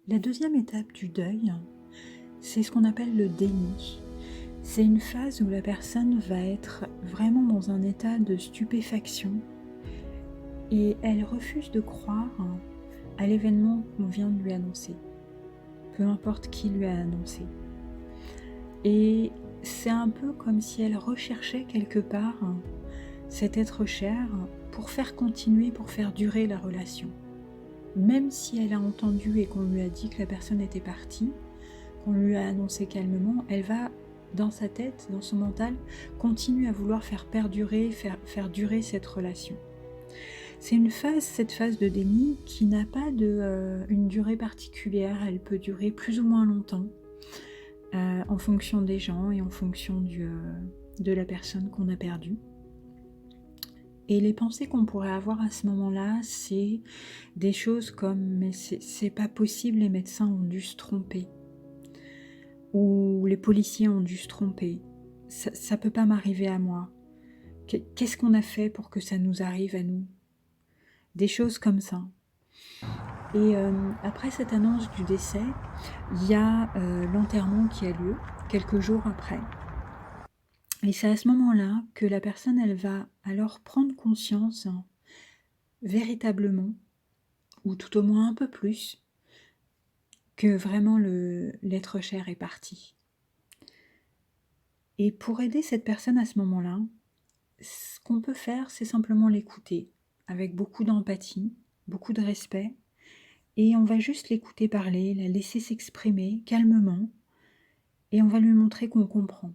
La deuxième étape du deuil, c'est ce qu'on appelle le déni. C'est une phase où la personne va être vraiment dans un état de stupéfaction et elle refuse de croire à l'événement qu'on vient de lui annoncer, peu importe qui lui a annoncé. Et c'est un peu comme si elle recherchait quelque part cet être cher pour faire continuer, pour faire durer la relation. Même si elle a entendu et qu'on lui a dit que la personne était partie, qu'on lui a annoncé calmement, elle va, dans sa tête, dans son mental, continuer à vouloir faire perdurer, faire durer cette relation. C'est cette phase de déni, qui n'a pas une durée particulière. Elle peut durer plus ou moins longtemps, en fonction des gens et en fonction de la personne qu'on a perdue. Et les pensées qu'on pourrait avoir à ce moment-là, c'est des choses comme « mais c'est pas possible, les médecins ont dû se tromper » ou « les policiers ont dû se tromper, ça peut pas m'arriver à moi, qu'est-ce qu'on a fait pour que ça nous arrive à nous ?» Des choses comme ça. Et après cette annonce du décès, il y a l'enterrement qui a lieu quelques jours après. Et c'est à ce moment-là que la personne, elle va alors prendre conscience véritablement, ou tout au moins un peu plus, que vraiment l'être cher est parti. Et pour aider cette personne à ce moment-là, ce qu'on peut faire, c'est simplement l'écouter avec beaucoup d'empathie, beaucoup de respect, et on va juste l'écouter parler, la laisser s'exprimer calmement, et on va lui montrer qu'on comprend.